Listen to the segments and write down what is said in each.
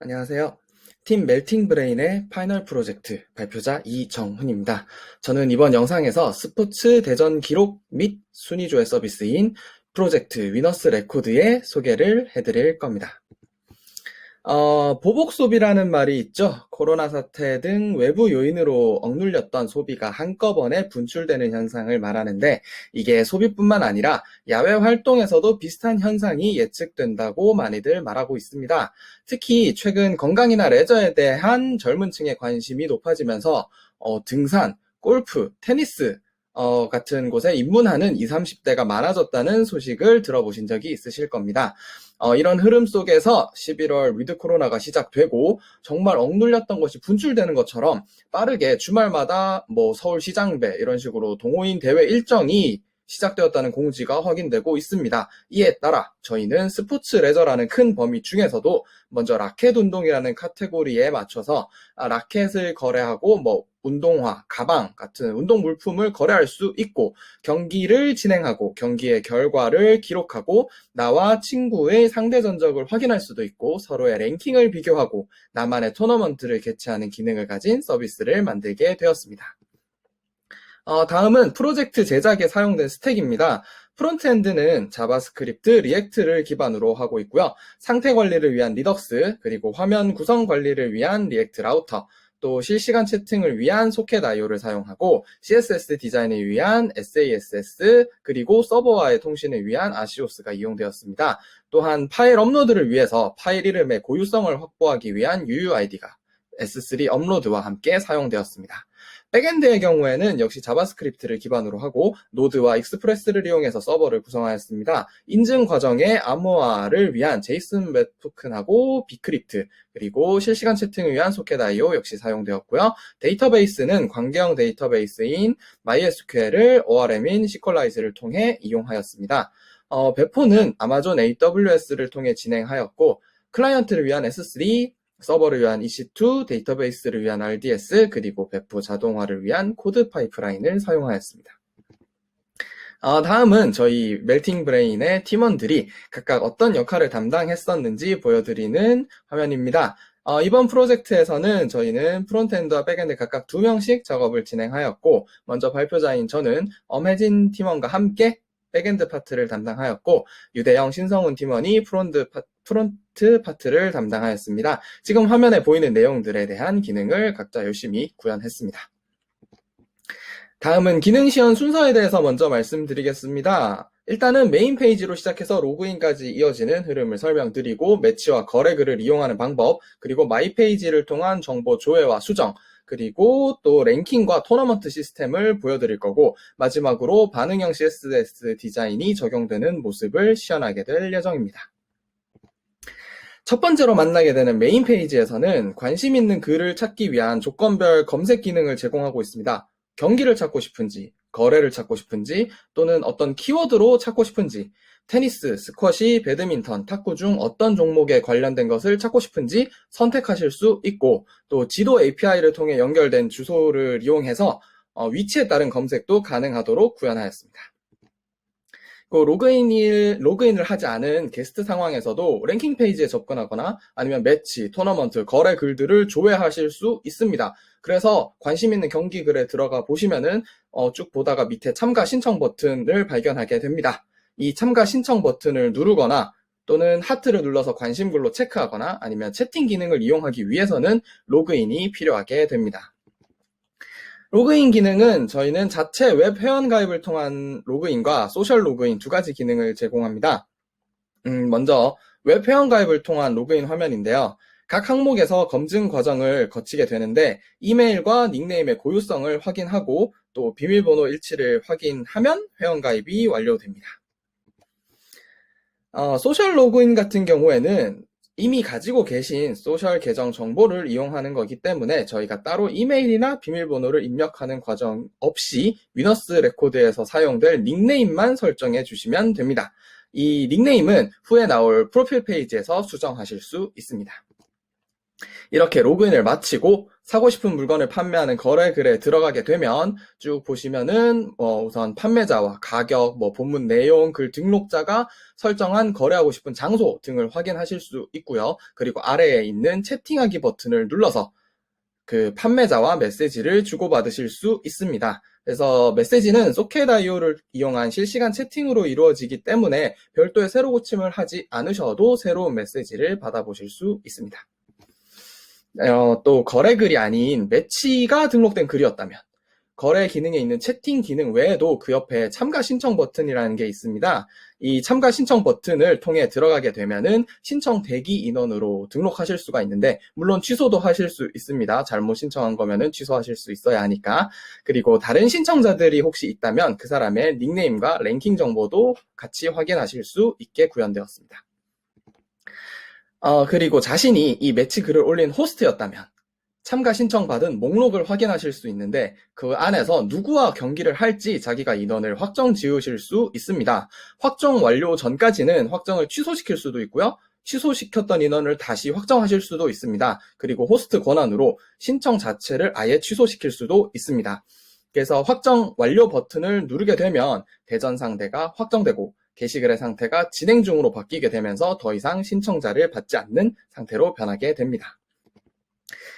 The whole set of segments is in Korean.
안녕하세요. 팀 멜팅 브레인의 파이널 프로젝트 발표자 이정훈입니다. 저는 이번 영상에서 스포츠 대전 기록 및 순위 조회 서비스인 프로젝트 위너스 레코드의 소개를 해드릴 겁니다. 보복 소비라는 말이 있죠. 코로나 사태 등 외부 요인으로 억눌렸던 소비가 한꺼번에 분출되는 현상을 말하는데, 이게 소비뿐만 아니라 야외 활동에서도 비슷한 현상이 예측된다고 많이들 말하고 있습니다. 특히 최근 건강이나 레저에 대한 젊은 층의 관심이 높아지면서 등산, 골프, 테니스 같은 곳에 입문하는 20, 30대가 많아졌다는 소식을 들어보신 적이 있으실 겁니다. 이런 흐름 속에서 11월 위드 코로나가 시작되고 정말 억눌렸던 것이 분출되는 것처럼 빠르게 주말마다 서울시장배 이런 식으로 동호인 대회 일정이 시작되었다는 공지가 확인되고 있습니다. 이에 따라 저희는 스포츠 레저라는 큰 범위 중에서도 먼저 라켓 운동이라는 카테고리에 맞춰서 라켓을 거래하고 운동화, 가방 같은 운동 물품을 거래할 수 있고, 경기를 진행하고 경기의 결과를 기록하고 나와 친구의 상대 전적을 확인할 수도 있고, 서로의 랭킹을 비교하고 나만의 토너먼트를 개최하는 기능을 가진 서비스를 만들게 되었습니다. 다음은 프로젝트 제작에 사용된 스택입니다. 프론트엔드는 자바스크립트, 리액트를 기반으로 하고 있고요. 상태 관리를 위한 리덕스, 그리고 화면 구성 관리를 위한 리액트 라우터, 또 실시간 채팅을 위한 소켓 IO를 사용하고, CSS 디자인을 위한 SASS, 그리고 서버와의 통신을 위한 아시오스가 이용되었습니다. 또한 파일 업로드를 위해서 파일 이름의 고유성을 확보하기 위한 UUID가 S3 업로드와 함께 사용되었습니다. 백엔드의 경우에는 역시 자바스크립트를 기반으로 하고 노드와 익스프레스를 이용해서 서버를 구성하였습니다. 인증 과정에 암호화를 위한 제이슨 웹 토큰하고 비크립트, 그리고 실시간 채팅을 위한 소켓 IO 역시 사용되었고요. 데이터베이스는 관계형 데이터베이스인 MySQL을 ORM인 시퀄라이즈를 통해 이용하였습니다. 배포는 아마존 AWS를 통해 진행하였고, 클라이언트를 위한 S3, 서버를 위한 EC2, 데이터베이스를 위한 RDS, 그리고 배포 자동화를 위한 코드 파이프라인을 사용하였습니다. 다음은 저희 멜팅 브레인의 팀원들이 각각 어떤 역할을 담당했었는지 보여드리는 화면입니다. 이번 프로젝트에서는 저희는 프론트엔드와 백엔드 각각 2명씩 작업을 진행하였고, 먼저 발표자인 저는 엄혜진 팀원과 함께 백엔드 파트를 담당하였고, 유대영, 신성훈 팀원이 프론트 파트를 담당하였습니다. 지금 화면에 보이는 내용들에 대한 기능을 각자 열심히 구현했습니다. 다음은 기능 시연 순서에 대해서 먼저 말씀드리겠습니다. 일단은 메인 페이지로 시작해서 로그인까지 이어지는 흐름을 설명드리고, 매치와 거래 글을 이용하는 방법, 그리고 마이 페이지를 통한 정보 조회와 수정, 그리고 또 랭킹과 토너먼트 시스템을 보여드릴 거고, 마지막으로 반응형 CSS 디자인이 적용되는 모습을 시연하게 될 예정입니다. 첫 번째로 만나게 되는 메인 페이지에서는 관심 있는 글을 찾기 위한 조건별 검색 기능을 제공하고 있습니다. 경기를 찾고 싶은지, 거래를 찾고 싶은지, 또는 어떤 키워드로 찾고 싶은지, 테니스, 스쿼시, 배드민턴, 탁구 중 어떤 종목에 관련된 것을 찾고 싶은지 선택하실 수 있고, 또 지도 API를 통해 연결된 주소를 이용해서 위치에 따른 검색도 가능하도록 구현하였습니다. 로그인을 하지 않은 게스트 상황에서도 랭킹 페이지에 접근하거나 아니면 매치, 토너먼트, 거래 글들을 조회하실 수 있습니다. 그래서 관심 있는 경기 글에 들어가 보시면은 쭉 보다가 밑에 참가 신청 버튼을 발견하게 됩니다. 이 참가 신청 버튼을 누르거나 또는 하트를 눌러서 관심글로 체크하거나 아니면 채팅 기능을 이용하기 위해서는 로그인이 필요하게 됩니다. 로그인 기능은 저희는 자체 웹 회원 가입을 통한 로그인과 소셜 로그인 2가지 기능을 제공합니다. 먼저 웹 회원 가입을 통한 로그인 화면인데요. 각 항목에서 검증 과정을 거치게 되는데, 이메일과 닉네임의 고유성을 확인하고 또 비밀번호 일치를 확인하면 회원 가입이 완료됩니다. 소셜 로그인 같은 경우에는 이미 가지고 계신 소셜 계정 정보를 이용하는 거기 때문에 저희가 따로 이메일이나 비밀번호를 입력하는 과정 없이 위너스 레코드에서 사용될 닉네임만 설정해 주시면 됩니다. 이 닉네임은 후에 나올 프로필 페이지에서 수정하실 수 있습니다. 이렇게 로그인을 마치고 사고 싶은 물건을 판매하는 거래글에 들어가게 되면 쭉 보시면은 우선 판매자와 가격, 본문 내용, 글 등록자가 설정한 거래하고 싶은 장소 등을 확인하실 수 있고요. 그리고 아래에 있는 채팅하기 버튼을 눌러서 그 판매자와 메시지를 주고받으실 수 있습니다. 그래서 메시지는 소켓IO를 이용한 실시간 채팅으로 이루어지기 때문에 별도의 새로 고침을 하지 않으셔도 새로운 메시지를 받아보실 수 있습니다. 또 거래글이 아닌 매치가 등록된 글이었다면 거래 기능에 있는 채팅 기능 외에도 그 옆에 참가 신청 버튼이라는 게 있습니다. 이 참가 신청 버튼을 통해 들어가게 되면은 신청 대기 인원으로 등록하실 수가 있는데, 물론 취소도 하실 수 있습니다. 잘못 신청한 거면은 취소하실 수 있어야 하니까. 그리고 다른 신청자들이 혹시 있다면 그 사람의 닉네임과 랭킹 정보도 같이 확인하실 수 있게 구현되었습니다. 그리고 자신이 이 매치 글을 올린 호스트였다면 참가 신청받은 목록을 확인하실 수 있는데, 그 안에서 누구와 경기를 할지 자기가 인원을 확정 지으실 수 있습니다. 확정 완료 전까지는 확정을 취소시킬 수도 있고요. 취소시켰던 인원을 다시 확정하실 수도 있습니다. 그리고 호스트 권한으로 신청 자체를 아예 취소시킬 수도 있습니다. 그래서 확정 완료 버튼을 누르게 되면 대전 상대가 확정되고 게시글의 상태가 진행 중으로 바뀌게 되면서 더 이상 신청자를 받지 않는 상태로 변하게 됩니다.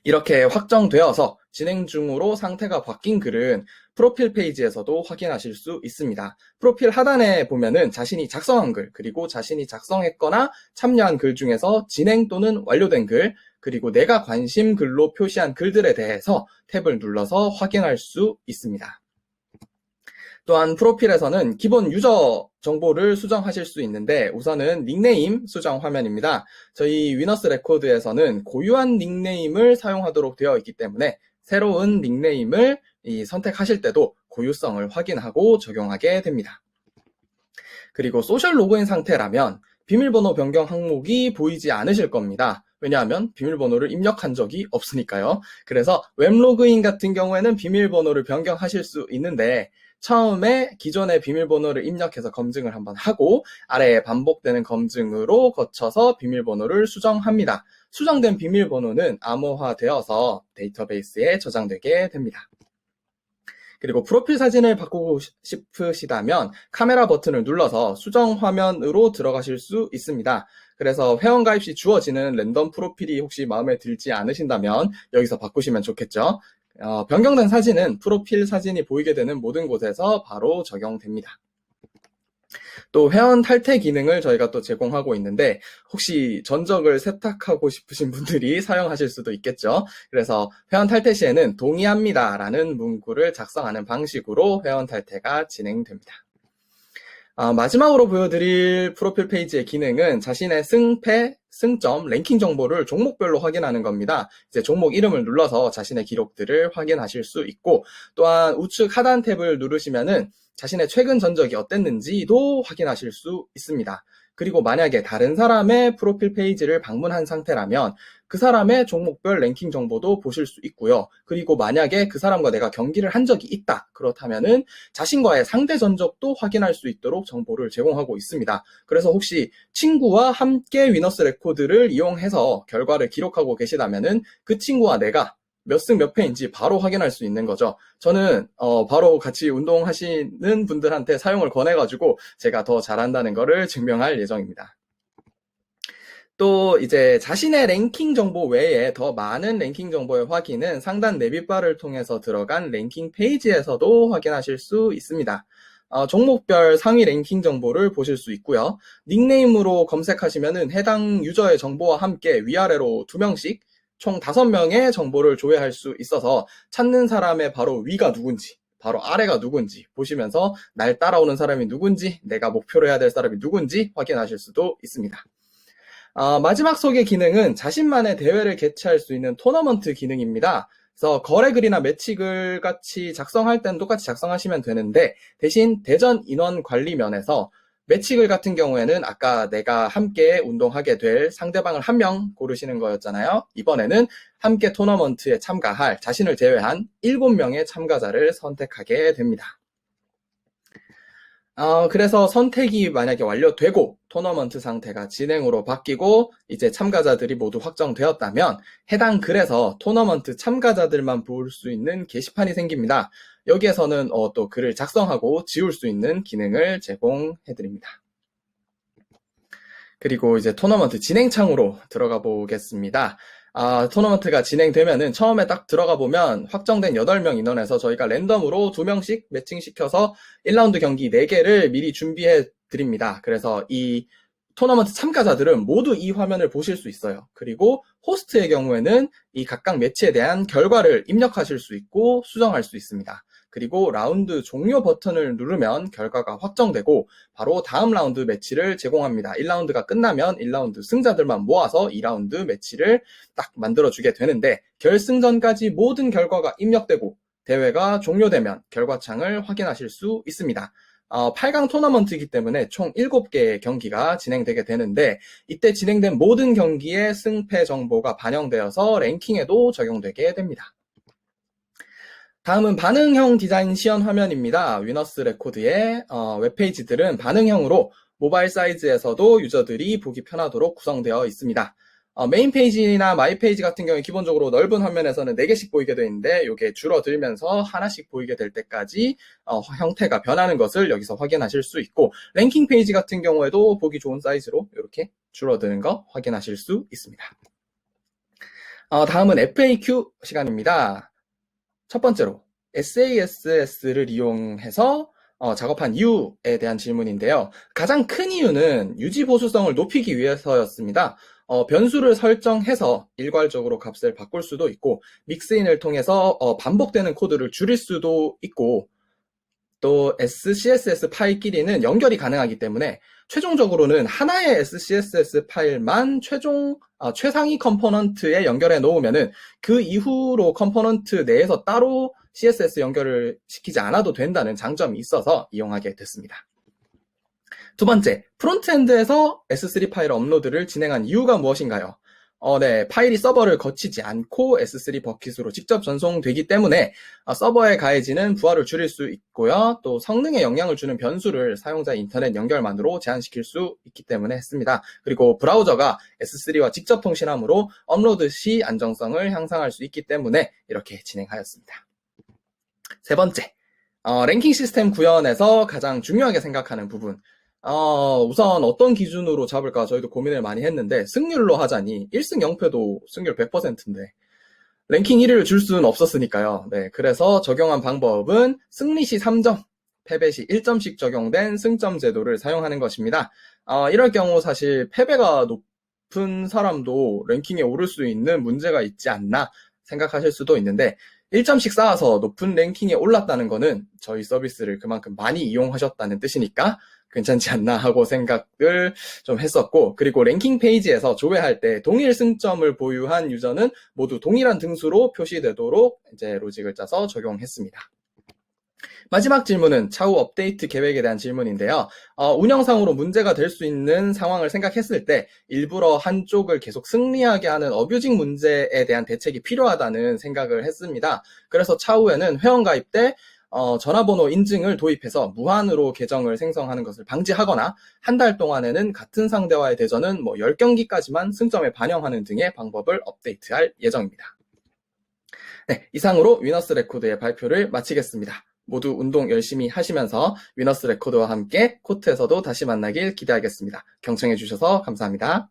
이렇게 확정되어서 진행 중으로 상태가 바뀐 글은 프로필 페이지에서도 확인하실 수 있습니다. 프로필 하단에 보면은 자신이 작성한 글, 그리고 자신이 작성했거나 참여한 글 중에서 진행 또는 완료된 글, 그리고 내가 관심 글로 표시한 글들에 대해서 탭을 눌러서 확인할 수 있습니다. 또한 프로필에서는 기본 유저 정보를 수정하실 수 있는데, 우선은 닉네임 수정 화면입니다. 저희 위너스 레코드에서는 고유한 닉네임을 사용하도록 되어 있기 때문에 새로운 닉네임을 선택하실 때도 고유성을 확인하고 적용하게 됩니다. 그리고 소셜 로그인 상태라면 비밀번호 변경 항목이 보이지 않으실 겁니다. 왜냐하면 비밀번호를 입력한 적이 없으니까요. 그래서 웹 로그인 같은 경우에는 비밀번호를 변경하실 수 있는데, 처음에 기존의 비밀번호를 입력해서 검증을 한번 하고 아래에 반복되는 검증으로 거쳐서 비밀번호를 수정합니다. 수정된 비밀번호는 암호화되어서 데이터베이스에 저장되게 됩니다. 그리고 프로필 사진을 바꾸고 싶으시다면 카메라 버튼을 눌러서 수정 화면으로 들어가실 수 있습니다. 그래서 회원 가입 시 주어지는 랜덤 프로필이 혹시 마음에 들지 않으신다면 여기서 바꾸시면 좋겠죠. 변경된 사진은 프로필 사진이 보이게 되는 모든 곳에서 바로 적용됩니다. 또 회원 탈퇴 기능을 저희가 또 제공하고 있는데, 혹시 전적을 세탁하고 싶으신 분들이 사용하실 수도 있겠죠. 그래서 회원 탈퇴 시에는 동의합니다 라는 문구를 작성하는 방식으로 회원 탈퇴가 진행됩니다. 마지막으로 보여드릴 프로필 페이지의 기능은 자신의 승패, 승점, 랭킹 정보를 종목별로 확인하는 겁니다. 이제 종목 이름을 눌러서 자신의 기록들을 확인하실 수 있고, 또한 우측 하단 탭을 누르시면은 자신의 최근 전적이 어땠는지도 확인하실 수 있습니다. 그리고 만약에 다른 사람의 프로필 페이지를 방문한 상태라면 그 사람의 종목별 랭킹 정보도 보실 수 있고요. 그리고 만약에 그 사람과 내가 경기를 한 적이 있다, 그렇다면은 자신과의 상대 전적도 확인할 수 있도록 정보를 제공하고 있습니다. 그래서 혹시 친구와 함께 위너스 레코드를 이용해서 결과를 기록하고 계시다면은 그 친구와 내가 몇 승 몇 패인지 바로 확인할 수 있는 거죠. 저는 바로 같이 운동하시는 분들한테 사용을 권해가지고 제가 더 잘한다는 거를 증명할 예정입니다. 또 이제 자신의 랭킹 정보 외에 더 많은 랭킹 정보의 확인은 상단 내비바를 통해서 들어간 랭킹 페이지에서도 확인하실 수 있습니다. 종목별 상위 랭킹 정보를 보실 수 있고요. 닉네임으로 검색하시면은 해당 유저의 정보와 함께 위아래로 2명씩 총 5명의 정보를 조회할 수 있어서 찾는 사람의 바로 위가 누군지, 바로 아래가 누군지 보시면서 날 따라오는 사람이 누군지, 내가 목표로 해야 될 사람이 누군지 확인하실 수도 있습니다. 마지막 소개 기능은 자신만의 대회를 개최할 수 있는 토너먼트 기능입니다. 그래서 거래글이나 매치글 같이 작성할 때는 똑같이 작성하시면 되는데, 대신 대전 인원 관리 면에서 매치글 같은 경우에는 아까 내가 함께 운동하게 될 상대방을 1명 고르시는 거였잖아요. 이번에는 함께 토너먼트에 참가할 자신을 제외한 7명의 참가자를 선택하게 됩니다. 그래서 선택이 만약에 완료되고 토너먼트 상태가 진행으로 바뀌고 이제 참가자들이 모두 확정되었다면 해당 글에서 토너먼트 참가자들만 볼 수 있는 게시판이 생깁니다. 여기에서는 또 글을 작성하고 지울 수 있는 기능을 제공해드립니다. 그리고 이제 토너먼트 진행창으로 들어가 보겠습니다. 토너먼트가 진행되면은 처음에 딱 들어가 보면 확정된 8명 인원에서 저희가 랜덤으로 2명씩 매칭시켜서 1라운드 경기 4개를 미리 준비해 드립니다. 그래서 이 토너먼트 참가자들은 모두 이 화면을 보실 수 있어요. 그리고 호스트의 경우에는 이 각각 매치에 대한 결과를 입력하실 수 있고 수정할 수 있습니다. 그리고 라운드 종료 버튼을 누르면 결과가 확정되고 바로 다음 라운드 매치를 제공합니다. 1라운드가 끝나면 1라운드 승자들만 모아서 2라운드 매치를 딱 만들어주게 되는데 결승전까지 모든 결과가 입력되고 대회가 종료되면 결과창을 확인하실 수 있습니다. 8강 토너먼트이기 때문에 총 7개의 경기가 진행되게 되는데 이때 진행된 모든 경기의 승패 정보가 반영되어서 랭킹에도 적용되게 됩니다. 다음은 반응형 디자인 시연 화면입니다. 위너스 레코드의 웹페이지들은 반응형으로 모바일 사이즈에서도 유저들이 보기 편하도록 구성되어 있습니다. 메인 페이지나 마이 페이지 같은 경우에 기본적으로 넓은 화면에서는 4개씩 보이게 되어 있는데 이게 줄어들면서 하나씩 보이게 될 때까지 형태가 변하는 것을 여기서 확인하실 수 있고 랭킹 페이지 같은 경우에도 보기 좋은 사이즈로 이렇게 줄어드는 거 확인하실 수 있습니다. 다음은 FAQ 시간입니다. 첫 번째로 SASS를 이용해서 작업한 이유에 대한 질문인데요. 가장 큰 이유는 유지 보수성을 높이기 위해서였습니다. 변수를 설정해서 일괄적으로 값을 바꿀 수도 있고 믹스인을 통해서 반복되는 코드를 줄일 수도 있고 또 SCSS 파일끼리는 연결이 가능하기 때문에 최종적으로는 하나의 SCSS 파일만 최상위 컴포넌트에 연결해 놓으면은 그 이후로 컴포넌트 내에서 따로 CSS 연결을 시키지 않아도 된다는 장점이 있어서 이용하게 됐습니다. 두 번째, 프론트엔드에서 S3 파일 업로드를 진행한 이유가 무엇인가요? 네, 파일이 서버를 거치지 않고 S3 버킷으로 직접 전송되기 때문에 서버에 가해지는 부하를 줄일 수 있고요. 또 성능에 영향을 주는 변수를 사용자 인터넷 연결만으로 제한시킬 수 있기 때문에 했습니다. 그리고 브라우저가 S3와 직접 통신함으로 업로드 시 안정성을 향상할 수 있기 때문에 이렇게 진행하였습니다. 세 번째, 랭킹 시스템 구현에서 가장 중요하게 생각하는 부분. 우선 어떤 기준으로 잡을까 저희도 고민을 많이 했는데 승률로 하자니 1승 0패도 승률 100%인데 랭킹 1위를 줄 수는 없었으니까요. 네, 그래서 적용한 방법은 승리 시 3점, 패배 시 1점씩 적용된 승점 제도를 사용하는 것입니다. 이럴 경우 사실 패배가 높은 사람도 랭킹에 오를 수 있는 문제가 있지 않나 생각하실 수도 있는데 1점씩 쌓아서 높은 랭킹에 올랐다는 거는 저희 서비스를 그만큼 많이 이용하셨다는 뜻이니까 괜찮지 않나 하고 생각을 좀 했었고 그리고 랭킹 페이지에서 조회할 때 동일 승점을 보유한 유저는 모두 동일한 등수로 표시되도록 이제 로직을 짜서 적용했습니다. 마지막 질문은 차후 업데이트 계획에 대한 질문인데요. 운영상으로 문제가 될 수 있는 상황을 생각했을 때 일부러 한쪽을 계속 승리하게 하는 어뷰징 문제에 대한 대책이 필요하다는 생각을 했습니다. 그래서 차후에는 회원가입 때 전화번호 인증을 도입해서 무한으로 계정을 생성하는 것을 방지하거나 한 달 동안에는 같은 상대와의 대전은 10경기까지만 승점에 반영하는 등의 방법을 업데이트할 예정입니다. 네, 이상으로 위너스 레코드의 발표를 마치겠습니다. 모두 운동 열심히 하시면서 위너스 레코드와 함께 코트에서도 다시 만나길 기대하겠습니다. 경청해주셔서 감사합니다.